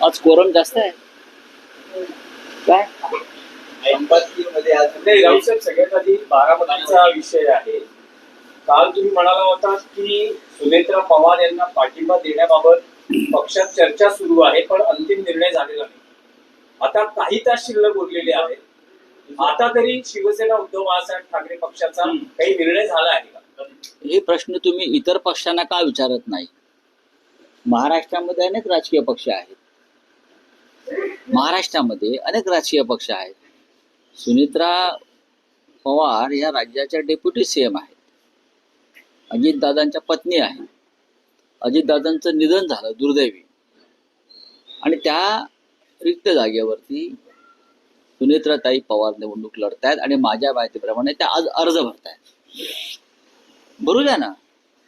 आज कोरम जास्त आहे काय? संपत्तीमध्ये आज राऊसाहेब सगळ्यात आधी बारामतीचा विषय आहे. काल तुम्ही म्हणाला होता की सुनेत्रा पवार यांना पाठिंबा देण्याबाबत पक्षात चर्चा सुरू आहे, पण अंतिम निर्णय झालेला नाही. आता काही तास शिल्लक उरलेले आहेत. आता तरी शिवसेना उद्धव बाळासाहेब ठाकरे पक्षाचा काही निर्णय झाला आहे का? हे प्रश्न तुम्ही इतर पक्षांना का विचारत नाही? महाराष्ट्रामध्ये अनेक राजकीय पक्ष आहेत. महाराष्ट्रामध्ये अनेक राजकीय पक्ष आहेत. सुनेत्रा पवार या राज्याच्या डेप्युटी सीएम आहेत. अजितदादांच्या पत्नी आहेत. अजितदादांचं निधन झालं दुर्दैवी, आणि त्या रिक्त जागेवरती सुनेत्राताई पवार निवडणूक लढतायत आणि माझ्या माहितीप्रमाणे त्या आज अर्ज भरतायत. भरू द्या ना,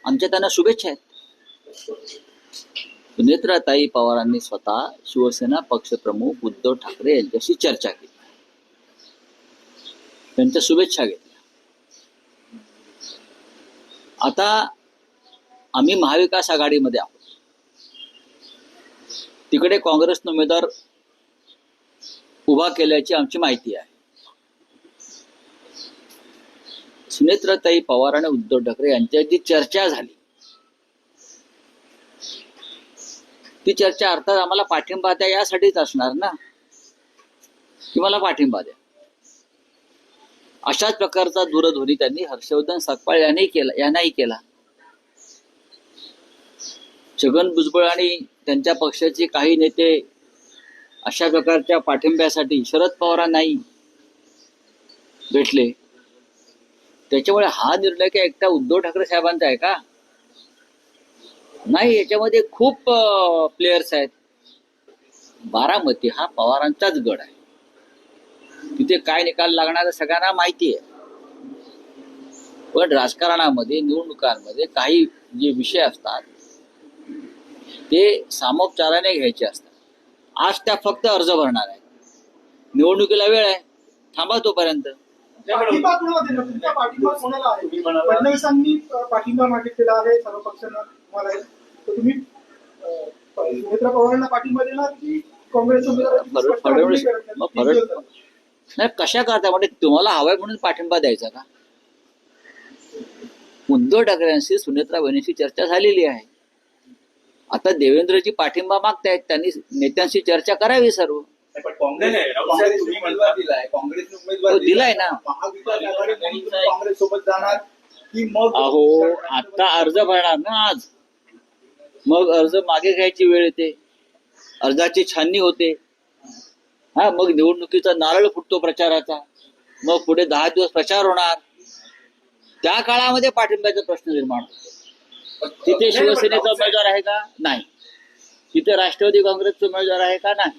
आमच्या त्यांना शुभेच्छा आहेत. सुनेत्राताई पवारांनी स्वतः शिवसेना पक्षप्रमुख उद्धव ठाकरे यांच्याशी चर्चा केली, त्यांच्या शुभेच्छा घेतल्या. आता आम्ही महाविकास आघाडीमध्ये आहोत. तिकडे काँग्रेसनं उमेदवार उभा केल्याची आमची माहिती आहे. सुनेत्राताई पवार आणि उद्धव ठाकरे यांच्यात जी चर्चा झाली, ती चर्चा अर्थात आम्हाला पाठिंबा द्या यासाठीच असणार ना, की मला पाठिंबा द्या. अशाच प्रकारचा दूरध्वनी त्यांनी हर्षवर्धन सकपाळ यांनाही केला. छगन भुजबळ आणि त्यांच्या पक्षाचे काही नेते अशा प्रकारच्या पाठिंब्यासाठी शरद पवारांनाही भेटले. त्याच्यामुळे हा निर्णय काय एकटा उद्धव ठाकरे साहेबांचा आहे का? नाही, याच्यामध्ये खूप प्लेयर्स आहेत. बारामती हा पवारांचाच गड आहे. तिथे काय निकाल लागणार सगळ्यांना माहिती आहे. पण राजकारणामध्ये निवडणुकांमध्ये काही जे विषय असतात ते सामोपचाराने घ्यायचे असतात. आज त्या फक्त अर्ज भरणार आहेत. निवडणुकीला वेळ आहे, थांबा तोपर्यंत. पाठिंबा कोणाला तुमचा पाठिंबा कोणाला आहे? फडणवीसांनी पाठिंबा मागितलेला आहे सर्व पक्षांना. तुम्हाला तर तुम्ही सुनेत्रा पवारांना पाठिंबा देणार की काँग्रेस फडणवीस नाही कशा करता? म्हणजे तुम्हाला हवाय म्हणून पाठिंबा द्यायचा का? उद्धव ठाकरेंशी सुनेत्रा बहिणीशी चर्चा झालेली आहे. आता देवेंद्रजी पाठिंबा मागतायत, त्यांनी नेत्यांशी चर्चा करावी सर्व. काँग्रेसने उमेदवार दिलाय ना. महाविकास आघाडी काँग्रेस सोबत जाणार की मग? अहो, आता अर्ज भरणार ना आज, मग अर्ज मागे घ्यायची वेळ येते, अर्जाची छाननी होते. हा, मग निवडणुकीचा नारळ फुटतो प्रचाराचा, मग पुढे 10 दिवस प्रचार होणार. त्या काळामध्ये पाठिंब्याचा प्रश्न निर्माण होतो. तिथे शिवसेनेचा उमेदवार आहे का? नाही. तिथे राष्ट्रवादी काँग्रेसचा उमेदवार आहे का? नाही.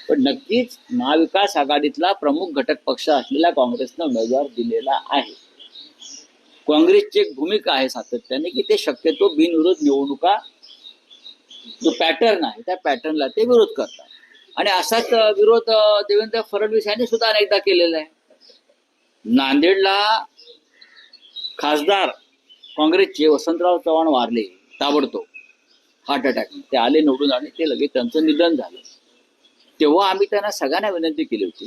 पण नक्कीच महाविकास आघाडीतला प्रमुख घटक पक्ष असलेला काँग्रेसनं उमेदवार दिलेला आहे. काँग्रेसची एक भूमिका आहे सातत्याने की ते शक्यतो बिनविरोध निवडणुका जो पॅटर्न आहे त्या पॅटर्नला ते विरोध करतात. आणि असाच विरोध देवेंद्र फडणवीस यांनी सुद्धा अनेकदा केलेला आहे. नांदेडला खासदार काँग्रेसचे वसंतराव चव्हाण वारले ताबडतोब हार्ट अटॅकने. ते आले निवडून आणि ते लगेच त्यांचं निधन झालं. तेव्हा आम्ही त्यांना सगळ्यांना विनंती केली होती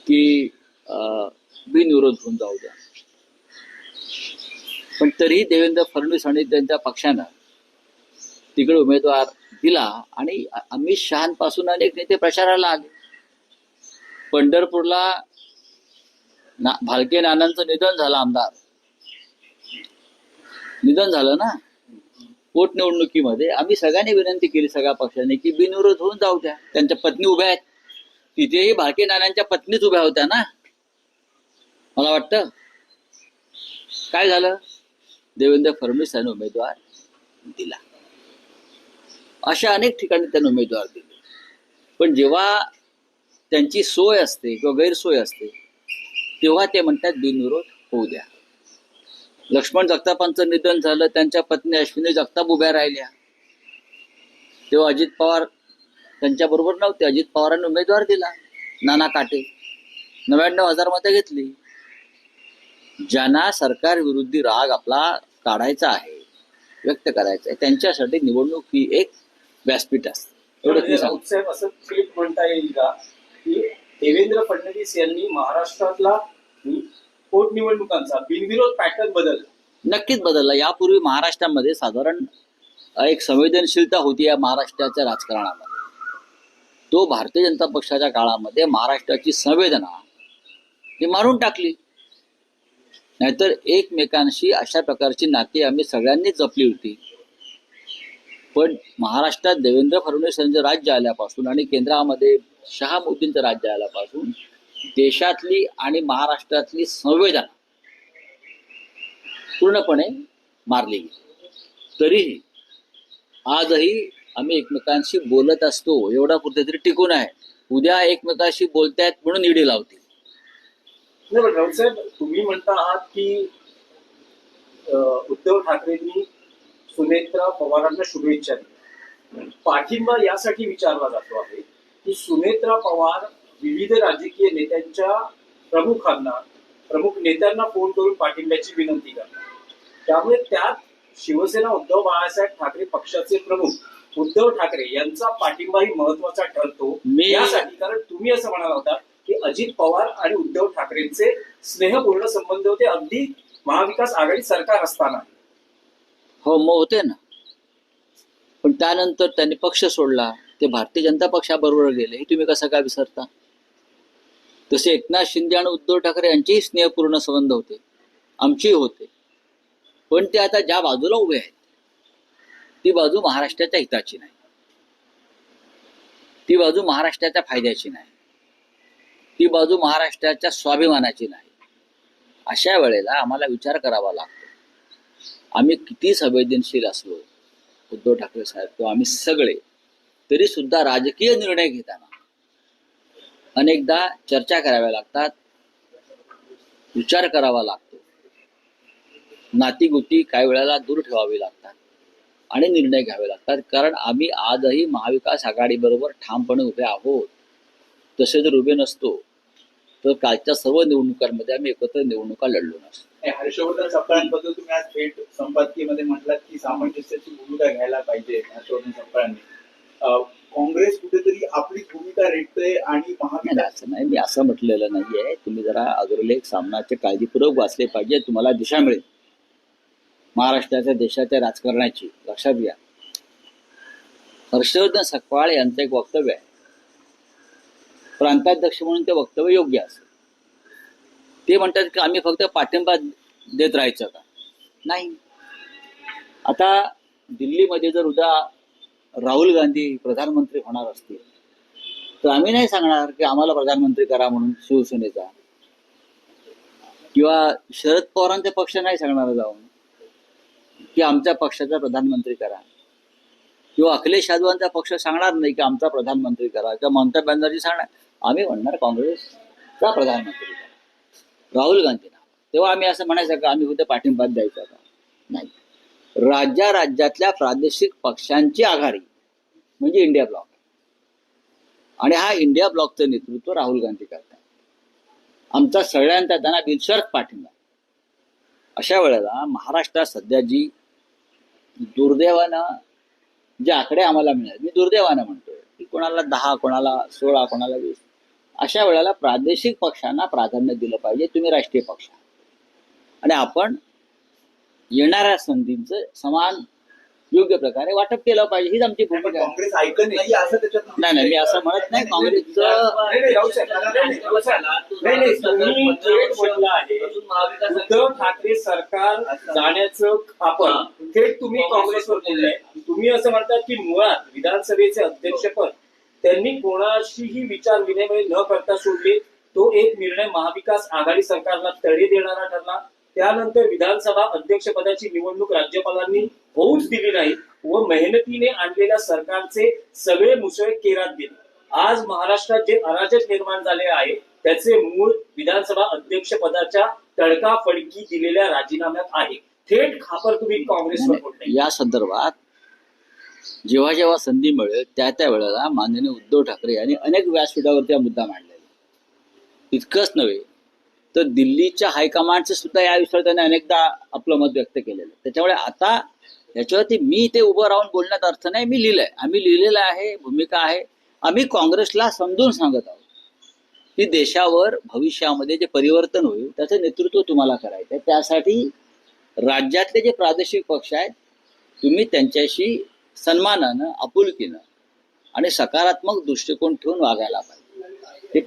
की बिनविरोध होऊन जाऊ द्या. पण तरीही देवेंद्र फडणवीस आणि त्यांच्या पक्षानं तिकडे उमेदवार दिला आणि अमित शहापासून अनेक नेते प्रचाराला आले. पंढरपूरला भालके नानांचं निधन झालं, आमदार निधन झालं ना पोटनिवडणुकीमध्ये. आम्ही सगळ्यांनी विनंती केली सगळ्या पक्षांनी की बिनविरोध होऊन जाऊ द्या. त्यांच्या पत्नी उभ्या आहेत, तिथेही भालके नानांच्या पत्नीच उभ्या होत्या ना. मला वाटतं काय झालं, देवेंद्र फडणवीस यांनी उमेदवार दिला. अशा अनेक ठिकाणी त्यांनी उमेदवार दिले. पण जेव्हा त्यांची सोय असते किंवा गैरसोय असते तेव्हा ते म्हणतात बिनविरोध होऊ द्या. लक्ष्मण जगतापांचं निधन झालं, त्यांच्या पत्नी अश्विनी जगताप उभ्या राहिल्या. तेव्हा अजित पवार त्यांच्याबरोबर नव्हते. अजित पवारांनी उमेदवार दिला, नाना काटे. 99,000 मतं घेतली. ज्यांना सरकार विरुद्धी राग आपला काढायचा आहे, व्यक्त करायचा आहे, त्यांच्यासाठी निवडणूक ही एक व्यासपीठ असते. एवढंच मी म्हणजे सांगतो. राऊत साहेब असं थेट म्हणता येईल का की देवेंद्र फडणवीस यांनी महाराष्ट्रातला पोटनिवडणुकांचा बिनविरोध पॅटर्न बदलला? नक्कीच बदलला. यापूर्वी महाराष्ट्रामध्ये साधारण एक संवेदनशीलता होती या महाराष्ट्राच्या राजकारणामध्ये. तो भारतीय जनता पक्षाच्या काळामध्ये महाराष्ट्राची संवेदना ही मारून टाकली. नाहीतर एकमेकांशी अशा प्रकारची नाती आम्ही सगळ्यांनीच जपली होती. पण महाराष्ट्रात देवेंद्र फडणवीस यांचं राज्य आल्यापासून आणि केंद्रामध्ये शहा मोदींचं राज्य आल्यापासून देशातली आणि महाराष्ट्रातली संवेदना पूर्णपणे मारली गेली. तरीही आजही आम्ही एकमेकांशी बोलत असतो, एवढा कुठेतरी टिकून आहे. उद्या एकमेकांशी बोलतायत म्हणून ईडी लावतील. नाही पण राऊत साहेब, तुम्ही म्हणता आहात की उद्धव ठाकरेंनी सुनेत्रा पवारांना शुभेच्छा दिल्या. पाठिंबा यासाठी विचारला जातो आहे की सुनेत्रा पवार विविध राजकीय नेत्यांच्या प्रमुख नेत्यांना फोन करून पाठिंब्याची विनंती करतात. त्यामुळे त्यात शिवसेना उद्धव बाळासाहेब ठाकरे पक्षाचे प्रमुख उद्धव ठाकरे यांचा पाठिंबाही महत्वाचा ठरतो. यासाठी कारण तुम्ही असं म्हणाला होता की अजित पवार आणि उद्धव ठाकरेंचे स्नेहपूर्ण संबंध होते अगदी महाविकास आघाडी सरकार असताना. हो, मग होते ना. पण त्यानंतर त्यांनी पक्ष सोडला, ते भारतीय जनता पक्षाबरोबर गेले. हे तुम्ही कसं काय विसरता? तसे एकनाथ शिंदे आणि उद्धव ठाकरे यांचेही स्नेहपूर्ण संबंध होते, आमचेही होते. पण ते आता ज्या बाजूला उभे आहेत ती बाजू महाराष्ट्राच्या हिताची नाही, ती बाजू महाराष्ट्राच्या फायद्याची नाही, ती बाजू महाराष्ट्राच्या स्वाभिमानाची नाही. अशा वेळेला आम्हाला विचार करावा लागतो. आम्ही किती संवेदनशील असलो, उद्धव ठाकरे साहेब किंवा आम्ही सगळे, तरी सुद्धा राजकीय निर्णय घेताना अनेकदा चर्चा कराव्या लागतात, विचार करावा लागतो, नातीगुती काही वेळेला दूर ठेवावी लागतात आणि निर्णय घ्यावे लागतात. कारण आम्ही आजही महाविकास आघाडीबरोबर ठामपणे उभे आहोत. तसे जर उभे नसतो तर कालच्या सर्व निवडणुकांमध्ये आम्ही एकत्र निवडणुका लढलो नसतो. हर्षवर्धन सपकाळांबद्दल तुम्ही आज थेट संपादकीयमध्ये म्हटलात की सामंजस्याची भूमिका घ्यायला पाहिजे हर्षवर्धन सपकाळांनी. काँग्रेस कुठेतरी आपली भूमिका रेटते आणि महाविकास असं नाही, मी असं म्हटलेलं नाहीये. तुम्ही जरा अग्रलेख सामनाचे काळजीपूर्वक वाचले पाहिजे, तुम्हाला दिशा मिळेल महाराष्ट्राच्या देशाच्या राजकारणाची. लक्षात घ्या, हर्षवर्धन सकपाळ यांचं एक वक्तव्य आहे, प्रांताध्यक्ष म्हणून ते वक्तव्य योग्य असेल. ते म्हणतात की आम्ही फक्त पाठिंबा देत राहायचं का? नाही. आता दिल्लीमध्ये जर उद्या राहुल गांधी प्रधानमंत्री होणार असतील तर आम्ही नाही सांगणार की आम्हाला प्रधानमंत्री करा म्हणून शिवसेनेचा, किंवा शरद पवारांचा पक्ष नाही सांगणार जाऊन की आमच्या पक्षाचा प्रधानमंत्री करा, किंवा अखिलेश यादवांचा पक्ष सांगणार नाही की आमचा प्रधानमंत्री करा, किंवा ममता बॅनर्जी सांगणार. आम्ही म्हणणार काँग्रेसचा प्रधानमंत्री करा, राहुल गांधींना. तेव्हा आम्ही असं म्हणायचं का आम्ही उद्या पाठिंबा द्यायचा का? नाही. राज्यातल्या प्रादेशिक पक्षांची आघाडी म्हणजे इंडिया ब्लॉक, आणि हा इंडिया ब्लॉकचं नेतृत्व राहुल गांधी करतात. आमचा सगळ्यांचा त्यांना बिनशर्त पाठिंबा. अशा वेळेला महाराष्ट्रात सध्या जी दुर्दैवानं जे आकडे आम्हाला मिळाले, मी दुर्दैवानं म्हणतोय की कोणाला 10, कोणाला 16, कोणाला 20, अशा वेळेला प्रादेशिक पक्षांना प्राधान्य दिलं पाहिजे. तुम्ही राष्ट्रीय पक्ष आणि आपण येणाऱ्या संधींचं समान योग्य प्रकारे वाटप केलं पाहिजे, हीच आमची भूमिका आहे. काँग्रेस ऐकत नाही असं त्याच्यात नाही, मी असं म्हणत नाही. काँग्रेसचं तुम्ही थेट म्हटलं आहे उद्धव ठाकरे सरकार जाण्याचं खापर थेट तुम्ही काँग्रेसवर बोललाय. तुम्ही असं म्हणतात की मुळात विधानसभेचे अध्यक्षपद त्यांनी कोणाशीही विचार विनिमय न करता सोडले. तो एक निर्णय महाविकास आघाडी सरकारला तडे देणारा ठरला. त्यानंतर विधानसभा अध्यक्षपदाची निवडणूक राज्यपालांनी होऊच दिली नाही व मेहनतीने आणलेल्या सरकारचे सगळे मुसळे केरात गेले. आज महाराष्ट्रात जे अराजक निर्माण झाले आहे त्याचे मूळ विधानसभा अध्यक्षपदाच्या तडकाफडकी दिलेल्या राजीनाम्यात आहे. थेट खापर तुम्ही काँग्रेसवर बोलताय. या संदर्भात जेव्हा जेव्हा संधी मिळेल त्या वेळेला माननीय उद्धव ठाकरे यांनी अनेक व्यासपीठावरती हा मुद्दा मांडलेला. इतकंच नव्हे तर दिल्लीच्या हायकमांडचे सुद्धा या विषयावर त्यांनी अनेकदा आपलं मत व्यक्त केलेलं. त्याच्यामुळे आता याच्यावरती मी ते उभं राहून बोलण्यात अर्थ नाही. मी लिहिलंय, आम्ही लिहिलेलं आहे, भूमिका आहे. आम्ही काँग्रेसला समजून सांगत आहोत की देशावर भविष्यामध्ये जे परिवर्तन होईल त्याचं नेतृत्व तुम्हाला करायचं आहे. त्यासाठी राज्यातले जे प्रादेशिक पक्ष आहेत तुम्ही त्यांच्याशी सन्मानानं, आपुलकीनं आणि सकारात्मक दृष्टिकोन ठेवून वागायला पाहिजे.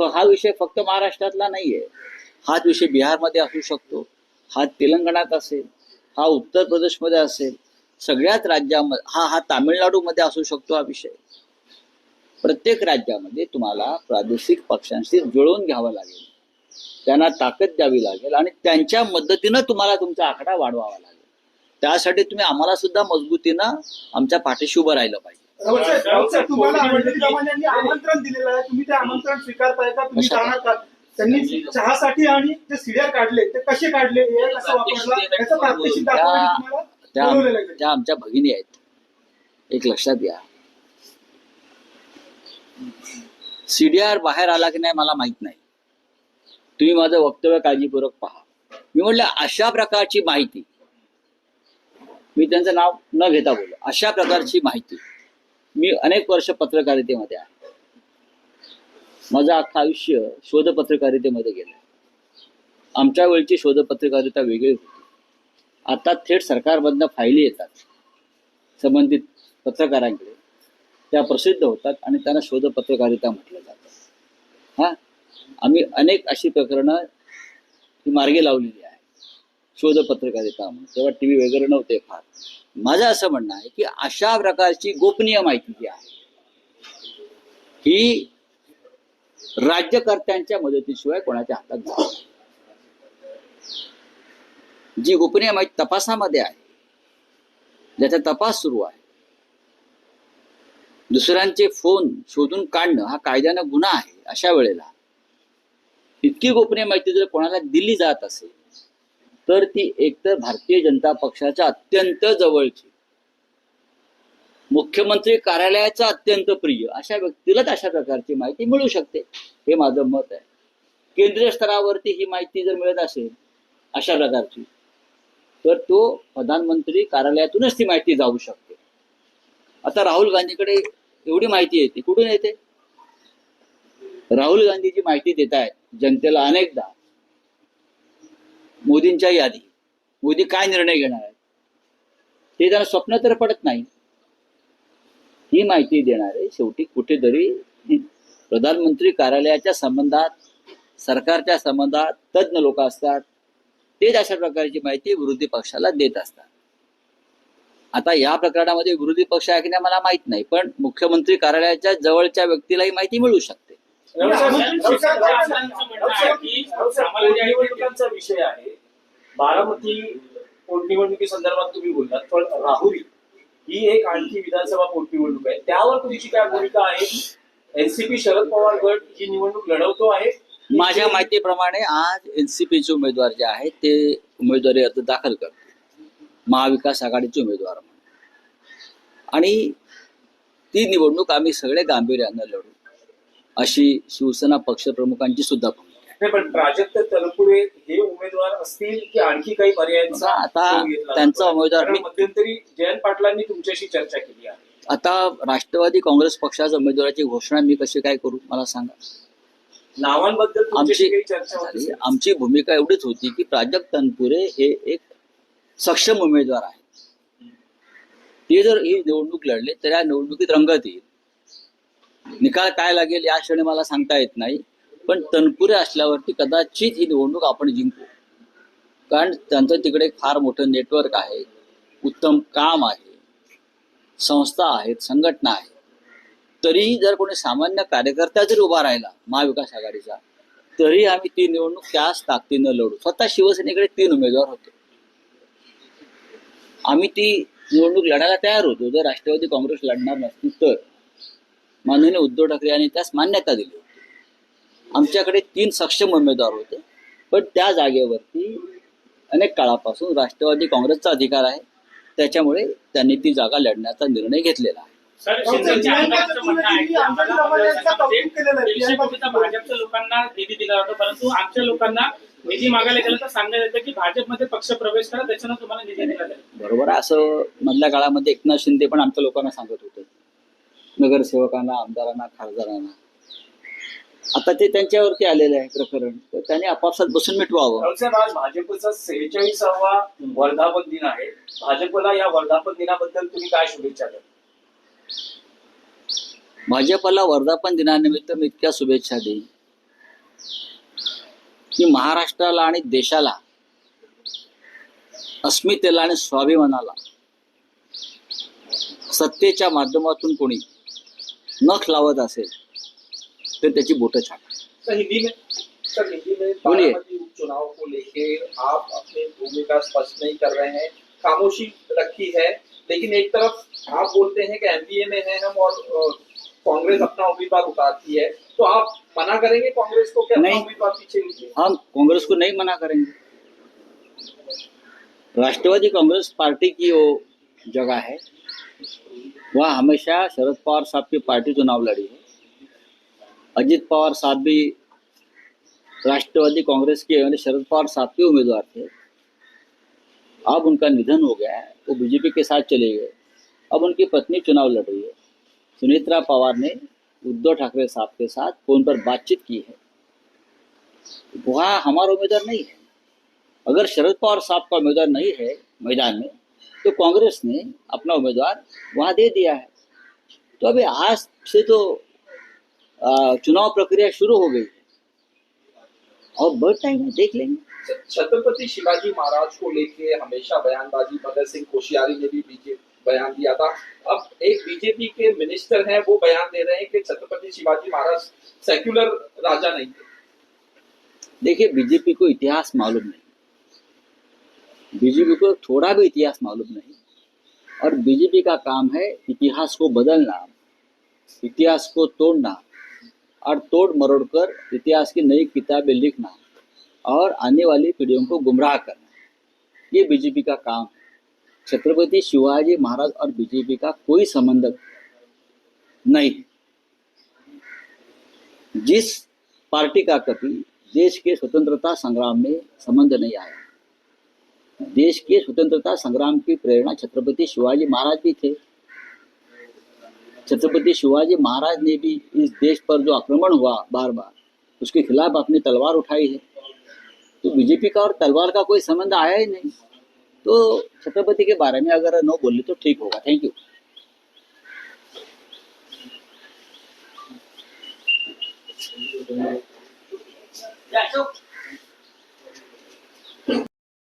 हा विषय फक्त महाराष्ट्रातला नाहीये. हाच विषय बिहारमध्ये असू शकतो, हा तेलंगणात असेल, हा उत्तर प्रदेशमध्ये असेल, सगळ्याच राज्यामध्ये हा तामिळनाडूमध्ये असू शकतो. हा विषय प्रत्येक राज्यामध्ये तुम्हाला प्रादेशिक पक्षांशी जुळवून घ्यावं लागेल, त्यांना ताकद द्यावी लागेल आणि त्यांच्या मदतीनं तुम्हाला तुमचा आकडा वाढवावा लागेल. त्यासाठी तुम्ही आम्हाला सुद्धा मजबूतीनं आमच्या पाठीशी उभं राहिलं पाहिजे. राऊत साहेब, तुम्हाला यांनी आमंत्रण दिलेलं आहे, तुम्ही ते आमंत्रण स्वीकारताय का? तुम्ही जाणार का? त्यांनी चहासाठी आणि जे सीड्या काढले ते कसे काढले, हे कसं वापरला, याचं प्रात्यक्षिक दाखवण्यासाठी तुम्हाला बोलवलेलं आहे. त्या आमच्या भगिनी आहेत, एक लक्षात घ्या. सीडीआर बाहेर आला की नाही मला माहित नाही. तुम्ही माझं वक्तव्य काळजीपूर्वक पहा. मी म्हटलं अशा प्रकारची माहिती, मी त्यांचं नाव न घेता बोललो, अशा प्रकारची माहिती मी अनेक वर्ष पत्रकारितेमध्ये आहे. माझं अख्खं आयुष्य शोध पत्रकारितेमध्ये गेलं. आमच्या वेळची शोध पत्रकारिता वेगळी होती. आता थेट सरकारमधनं फायली येतात संबंधित पत्रकारांकडे, त्या प्रसिद्ध होतात आणि त्यांना शोध पत्रकारिता म्हटलं जातं. आम्ही अनेक अशी प्रकरणं मार्गी लावलेली आहे शोध पत्रकारिता म्हणून. तेव्हा टीव्ही वगैरे नव्हते फार. माझं असं म्हणणं आहे की अशा प्रकारची गोपनीय माहिती जी आहे ही राज्यकर्त्यांच्या मदतीशिवाय कोणाच्या हातात जात नाही. जी गोपनीय माहिती तपासामध्ये आहे, ज्याचा तपास सुरू आहे, दुसऱ्यांचे फोन शोधून काढणं हा कायद्यानं गुन्हा आहे. अशा वेळेला इतकी गोपनीय माहिती जर कोणाला दिली जात असेल तर ती एकतर भारतीय जनता पक्षाच्या अत्यंत जवळची, मुख्यमंत्री कार्यालयाचा अत्यंत प्रिय अशा व्यक्तीलाच अशा प्रकारची माहिती मिळू शकते, हे माझं मत आहे. केंद्रीय स्तरावरती ही माहिती जर मिळत असेल अशा प्रकारची तर तो प्रधानमंत्री कार्यालयातूनच ती माहिती जाऊ शकते. आता राहुल गांधीकडे एवढी माहिती येते, कुठून येते? राहुल गांधी जी माहिती देत आहेत जनतेला अनेकदा, मोदींच्याही आधी, मोदी काय निर्णय घेणार आहेत ते त्यांना स्वप्न तर पडत नाही. ही माहिती देणारे शेवटी कुठेतरी प्रधानमंत्री कार्यालयाच्या संबंधात, सरकारच्या संबंधात तज्ञ लोक असतात. तेच अशा प्रकारची माहिती विरोधी पक्षाला देत असतात. आता या प्रकरणामध्ये विरोधी पक्ष आहे की नाही मला माहित नाही, पण मुख्यमंत्री कार्यालयाच्या जवळच्या व्यक्तीला ही माहिती मिळू शकते. निवडणुकांचा विषय आहे. बारामती पोटनिवडणुकी संदर्भात तुम्ही बोललात, पण राहुरी ही एक आणखी विधानसभा पोटनिवडणूक आहे, त्यावर तुमची काय भूमिका आहे? एनसीपी शरद पवार गट ही निवडणूक लढवतो आहे. माझ्या माहितीप्रमाणे आज एनसीपीचे उमेदवार जे आहेत ते उमेदवारी अर्ज दाखल करतात, महाविकास आघाडीचे उमेदवार म्हणून. आणि ती निवडणूक आम्ही सगळे गांभीर्यानं लढू अशी शिवसेना पक्षप्रमुखांची सुद्धा भूमिका आहे. पण प्राजक्त तनपुरे हे उमेदवार असतील की आणखी काही पर्यायांचा आता त्यांचा उमेदवार मध्यंतरी जयंत पाटलांनी तुमच्याशी चर्चा केली आहे. आता राष्ट्रवादी काँग्रेस पक्षाच्या उमेदवाराची घोषणा मी कशी काय करू मला सांगा. नावांबद्दल तुमच्याशी काही चर्चा होती? आमची भूमिका एवढीच होती की प्राजक्त तनपुरे हे एक सक्षम उमेदवार आहे. ते जर ही निवडणूक लढले तर या निवडणुकीत रंगत येईल. निकाल काय लागेल या क्षणी मला सांगता येत नाही, पण तनपुरे असल्यावरती कदाचित ही निवडणूक आपण जिंकू. कारण त्यांचं तिकडे फार मोठं नेटवर्क आहे, उत्तम काम आहे, संस्था आहेत, संघटना आहे. तरीही जर कोणी सामान्य कार्यकर्ता जरी उभा राहिला महाविकास आघाडीचा तरी आम्ही ती निवडणूक त्याच ताकदीनं लढू. स्वतः शिवसेनेकडे 3 उमेदवार होते, आम्ही ती निवडणूक लढायला तयार होतो. जर राष्ट्रवादी काँग्रेस लढणार नसती तर माननीय उद्धव ठाकरे यांनी त्यास मान्यता दिली होती. आमच्याकडे 3 सक्षम उमेदवार होते, पण त्या जागेवरती अनेक काळापासून राष्ट्रवादी काँग्रेसचा अधिकार आहे, त्याच्यामुळे त्यांनी ती जागा लढण्याचा निर्णय घेतलेला आहे. भाजपच्या लोकांना निधी दिला जातो, परंतु आमच्या लोकांना निधी मागायला गेलं तर सांगण्यात येतं की भाजपमध्ये पक्ष प्रवेश करा, त्याच्यानं तुम्हाला निधी दिला जाईल. बरोबर आहे. असं मधल्या काळामध्ये एकनाथ शिंदे पण आमच्या लोकांना सांगत होते, नगरसेवकांना, आमदारांना, खासदारांना. आता ते त्यांच्यावरती आलेलं आहे प्रकरण, तर त्यांनी आपापसात बसून मिटवावं. राहुल साहेब, आज भाजपचा 46वा वर्धापन दिन आहे. भाजपला या वर्धापन दिनाबद्दल तुम्ही काय शुभेच्छा द्याल? भाजपला वर्धापन दिनानिमित्त मी इतक्या शुभेच्छा देईन की महाराष्ट्राला आणि देशाला, अस्मितेला आणि स्वाभिमानाला सत्तेच्या माध्यमातून कोणी नख लावत असेल तर त्याची बोटं छाटा. सर हिंदी में बोलिए। बारामती उपचुनाव को लेके आप अपनी भूमिका स्पष्ट नहीं कर रहे हैं, खामोशी रखी है, लेकिन एक तरफ आप बोलते हैं कि एनडीए में है हम और कांग्रेस अपना उम्मीदवार उतारती है, तो आप मना करेंगे कांग्रेस को कि अपना नहीं। उम्मीदवार पीछे लीजिए? हम कांग्रेस को नहीं मना करेंगे. राष्ट्रवादी कांग्रेस पार्टी की वो जगह है, वहाँ हमेशा शरद पवार साहब की पार्टी चुनाव लड़ी है. अजित पवार साहब भी राष्ट्रवादी कांग्रेस के यानी शरद पवार साहब के उम्मीदवार थे. अब उनका निधन हो गया है, वो बीजेपी के साथ चले गए. अब उनकी पत्नी चुनाव लड़ रही है. सुनेत्रा पवार ने उद्धव ठाकरे साहब के साथ फोन पर बातचीत की है. वहाँ हमारा उम्मीदवार नहीं है. अगर शरद पवार साहब का उम्मीदवार नहीं है मैदान में, तो कांग्रेस ने अपना उम्मीदवार वहाँ दे दिया है. तो अभी आज से तो चुनाव प्रक्रिया शुरू हो गई है और बहुत टाइम है, देख लेंगे. छत्रपति शिवाजी महाराज को लेके हमेशा बयानबाजी, भगत सिंह कोश्यारी ने भी बीजेपी बयान दिया था. अब एक बीजेपी के मिनिस्टर हैं, वो बयान दे रहे हैं कि छत्रपति शिवाजी महाराज सेक्युलर राजा नहीं थे. देखिए, बीजेपी को इतिहास मालूम नहीं, बीजेपी को थोड़ा भी इतिहास मालूम नहीं. और बीजेपी का काम है इतिहास को बदलना, इतिहास को तोड़ना और तोड़ मरोड़ कर इतिहास की नई किताबें लिखना और आने वाली पीढ़ियों को गुमराह करना. ये बीजेपी का काम है. छत्रपति शिवाजी महाराज और बीजेपी का कोई संबंध नहीं. जिस पार्टी का कभी देश के स्वतंत्रता संग्राम में संबंध नहीं आया, देश के स्वतंत्रता संग्राम की प्रेरणा छत्रपति शिवाजी महाराज भी थे. छत्रपति शिवाजी महाराज ने भी इस देश पर जो आक्रमण हुआ बार बार, उसके खिलाफ अपनी तलवार उठाई है. तो बीजेपी का और तलवार का कोई संबंध आया ही नहीं. तो छत्रपति के बारे में अगर नो बोले तो ठीक होगा. Thank you.